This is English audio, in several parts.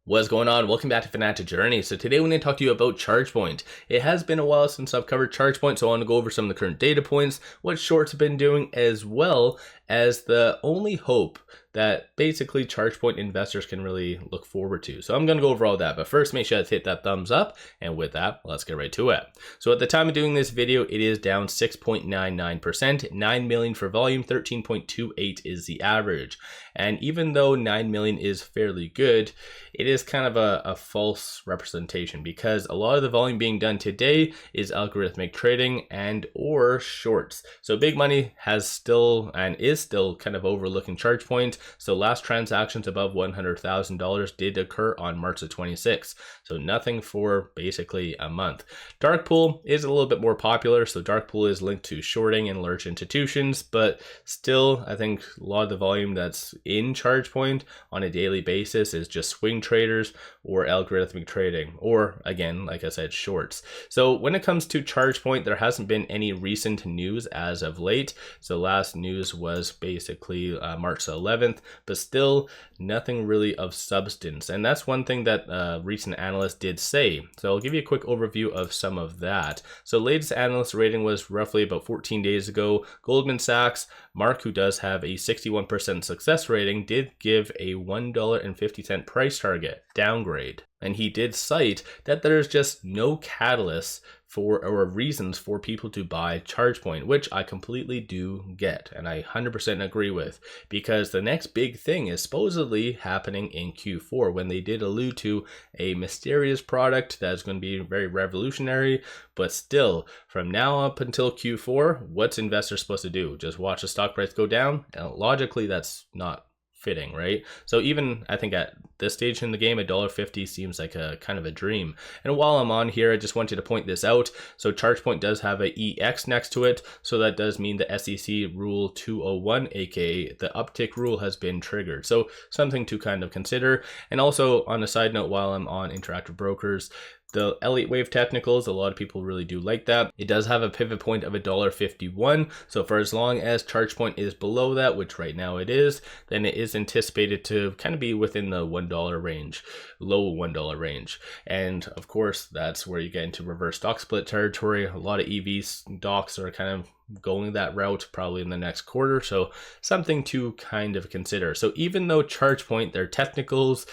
What's going on? Welcome back to Financial Journey. So today we're going to talk to you about ChargePoint. It has been a while since I've covered ChargePoint, so I want to go over some of the current data points, what shorts have been doing, as well as the only hope that basically ChargePoint investors can really look forward to. So I'm going to go over all that, but first make sure to hit that thumbs up, and with that, let's get right to it. So at the time of doing this video, it is down 6.99%, 9 million for volume, 13.28 is the average. And even though 9 million is fairly good, it is kind of a false representation because a lot of the volume being done today is algorithmic trading and or shorts. So big money has still and is still kind of overlooking ChargePoint. So last transactions above $100,000 did occur on March the 26th. So nothing for basically a month. Dark pool is a little bit more popular. So dark pool is linked to shorting and large institutions, but still I think a lot of the volume that's in ChargePoint on a daily basis is just swing traders or algorithmic trading, or again, like I said, shorts. So when it comes to ChargePoint, there hasn't been any recent news as of late. So last news was basically March 11th, but still nothing really of substance. And that's one thing that recent analysts did say. So I'll give you a quick overview of some of that. So latest analyst rating was roughly about 14 days ago. Goldman Sachs, Mark, who does have a 61% success rating, did give a $1.50 price target downgrade. And he did cite that there's just no catalyst for or reasons for people to buy ChargePoint, which I completely do get and I 100% agree with, because the next big thing is supposedly happening in Q4 when they did allude to a mysterious product that's going to be very revolutionary. But still, from now up until Q4, what's investors supposed to do? Just watch the stock price go down? And logically, that's not fitting, right? So even I think at this stage in the game, $1.50 seems like a kind of a dream. And while I'm on here, I just wanted to point this out. So ChargePoint does have a EX next to it. So that does mean the SEC rule 201, aka the uptick rule, has been triggered. So something to kind of consider. And also on a side note, while I'm on Interactive Brokers, the Elliott Wave technicals, a lot of people really do like that. It does have a pivot point of $1.51. So for as long as ChargePoint is below that, which right now it is, then it is anticipated to kind of be within the $1 range, low $1 range. And of course, that's where you get into reverse stock split territory. A lot of EV stocks are kind of going that route probably in the next quarter. So something to kind of consider. So even though ChargePoint, their technicals,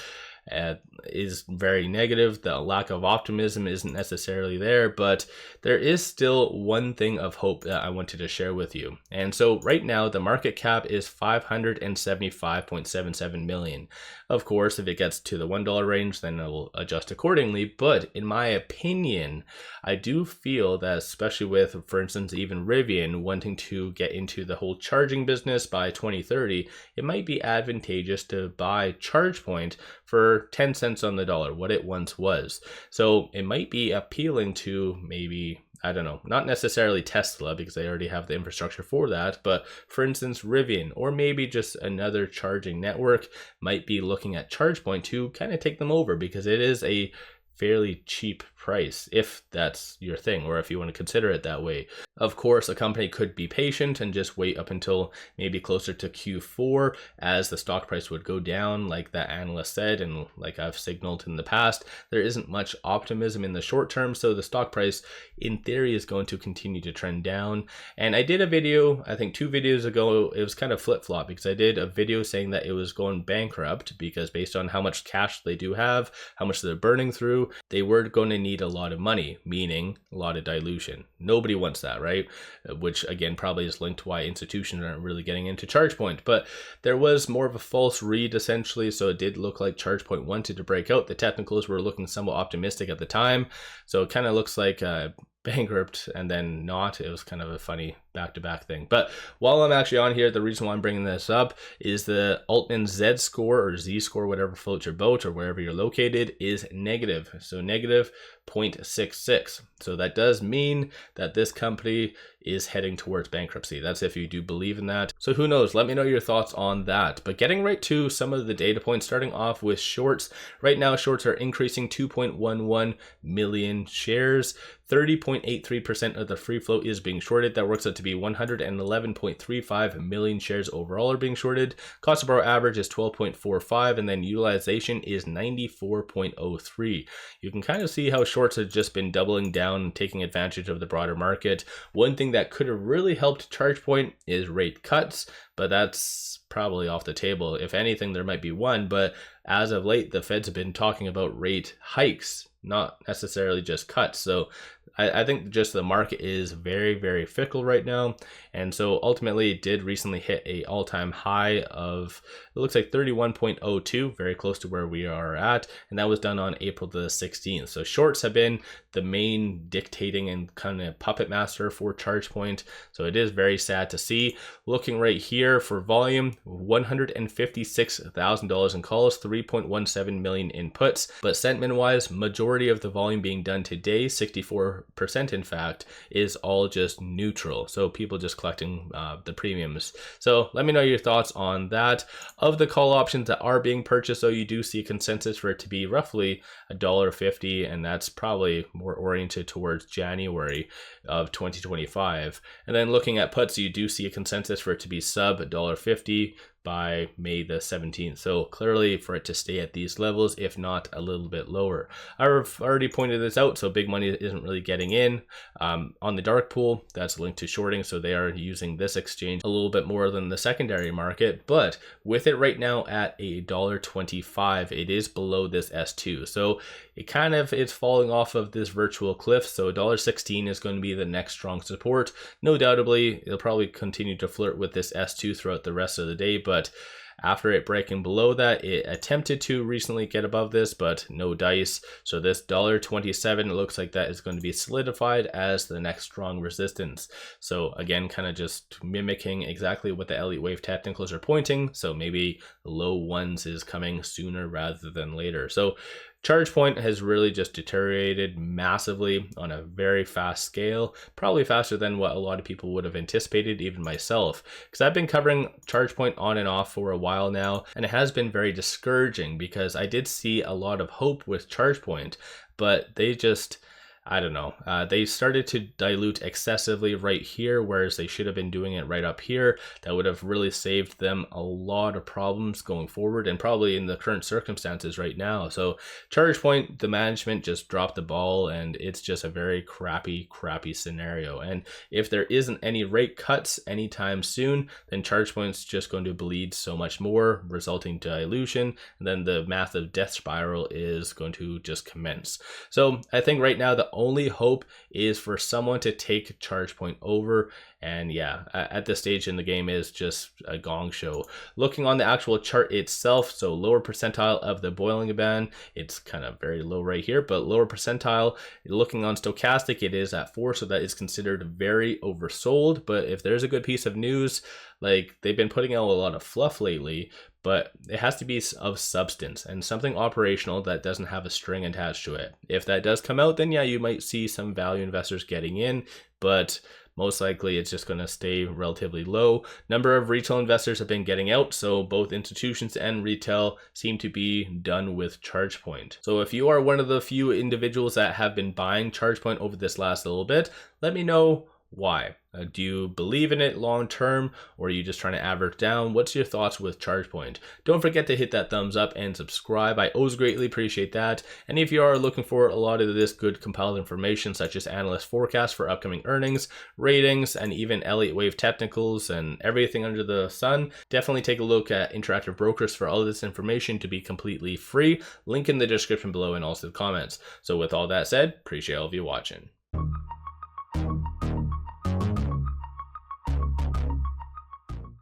is very negative, the lack of optimism isn't necessarily there, but there is still one thing of hope that I wanted to share with you. And so right now the market cap is 575.77 million. Of course, if it gets to the $1 range, then it will adjust accordingly. But in my opinion, I do feel that, especially with, for instance, even Rivian wanting to get into the whole charging business by 2030, it might be advantageous to buy ChargePoint for 10 cents on the dollar, what it once was. So it might be appealing to maybe, I don't know, not necessarily Tesla because they already have the infrastructure for that, but for instance, Rivian, or maybe just another charging network might be looking at ChargePoint to kind of take them over because it is a fairly cheap price, if that's your thing, or if you want to consider it that way. Of course, a company could be patient and just wait up until maybe closer to Q4 as the stock price would go down, like that analyst said, and like I've signaled in the past, there isn't much optimism in the short term, so the stock price in theory is going to continue to trend down. And I did a video, I think 2 videos ago, it was kind of flip-flop because I did a video saying that it was going bankrupt because based on how much cash they do have, how much they're burning through, they were going to need a lot of money, meaning a lot of dilution. Nobody wants that, right? Which again probably is linked to why institutions aren't really getting into ChargePoint. But there was more of a false read essentially, so it did look like ChargePoint wanted to break out. The technicals were looking somewhat optimistic at the time, so it kind of looks like bankrupt and then not. It was kind of a funny back-to-back thing. But while I'm actually on here, the reason why I'm bringing this up is the Altman Z score or Z score, whatever floats your boat or wherever you're located, is negative. So negative 0.66. So that does mean that this company is heading towards bankruptcy. That's if you do believe in that. So who knows? Let me know your thoughts on that. But getting right to some of the data points, starting off with shorts. Right now, shorts are increasing 2.11 million shares. 30.83% of the free float is being shorted. That works out to be 111.35 million shares overall are being shorted. Cost to borrow average is 12.45, and then utilization is 94.03. You can kind of see how shorts have just been doubling down and taking advantage of the broader market. One thing that could have really helped ChargePoint is rate cuts, but that's probably off the table. If anything, there might be one, but as of late, the Feds have been talking about rate hikes, not necessarily just cuts. So I think just the market is very, very fickle right now. And so ultimately it did recently hit a all-time high of, it looks like 31.02, very close to where we are at. And that was done on April the 16th. So shorts have been the main dictating and kind of puppet master for ChargePoint. So it is very sad to see. Looking right here for volume, $156,000 in calls, 3.17 million in puts. But sentiment wise, majority of the volume being done today, 64% in fact, is all just neutral. So people just collecting the premiums. So let me know your thoughts on that. Of the call options that are being purchased, so you do see consensus for it to be roughly $1.50, and that's probably more oriented towards January of 2025. And then looking at puts, you do see a consensus for it to be sub $1.50 by May the 17th. So clearly for it to stay at these levels, if not a little bit lower. I've already pointed this out, so big money isn't really getting in. On the dark pool, that's linked to shorting, so they are using this exchange a little bit more than the secondary market, but with it right now at $1.25, it is below this S2. So it kind of is falling off of this virtual cliff. So $1.16 is going to be the next strong support. No doubtably, it'll probably continue to flirt with this S2 throughout the rest of the day, but after it breaking below that, it attempted to recently get above this, but no dice. So this $1.27, it looks like that is going to be solidified as the next strong resistance. So again, kind of just mimicking exactly what the Elliott Wave technicals are pointing. So maybe low ones is coming sooner rather than later. So ChargePoint has really just deteriorated massively on a very fast scale, probably faster than what a lot of people would have anticipated, even myself, because I've been covering ChargePoint on and off for a while now, and it has been very discouraging because I did see a lot of hope with ChargePoint, but they just, I don't know, they started to dilute excessively right here, whereas they should have been doing it right up here. That would have really saved them a lot of problems going forward, and probably in the current circumstances right now. So ChargePoint, the management just dropped the ball, and it's just a very crappy scenario. And if there isn't any rate cuts anytime soon, then ChargePoint's just going to bleed so much more, resulting dilution, and then the massive death spiral is going to just commence. So I think right now the only hope is for someone to take ChargePoint over, and yeah, at this stage in the game is just a gong show. Looking on the actual chart itself, so lower percentile of the Bollinger Band, it's kind of very low right here, but lower percentile, looking on stochastic, it is at 4, so that is considered very oversold. But if there's a good piece of news, like they've been putting out a lot of fluff lately, but it has to be of substance and something operational that doesn't have a string attached to it. If that does come out, then yeah, you might see some value investors getting in, but most likely it's just going to stay relatively low. Number of retail investors have been getting out, so both institutions and retail seem to be done with ChargePoint. So if you are one of the few individuals that have been buying ChargePoint over this last little bit, let me know why. Do you believe in it long term, or are you just trying to average down? What's your thoughts with ChargePoint? Don't forget to hit that thumbs up and subscribe. I always greatly appreciate that. And if you are looking for a lot of this good compiled information, such as analyst forecasts for upcoming earnings, ratings, and even Elliott Wave technicals and everything under the sun, definitely take a look at Interactive Brokers for all of this information to be completely free. Link in the description below and also the comments. So with all that said, appreciate all of you watching.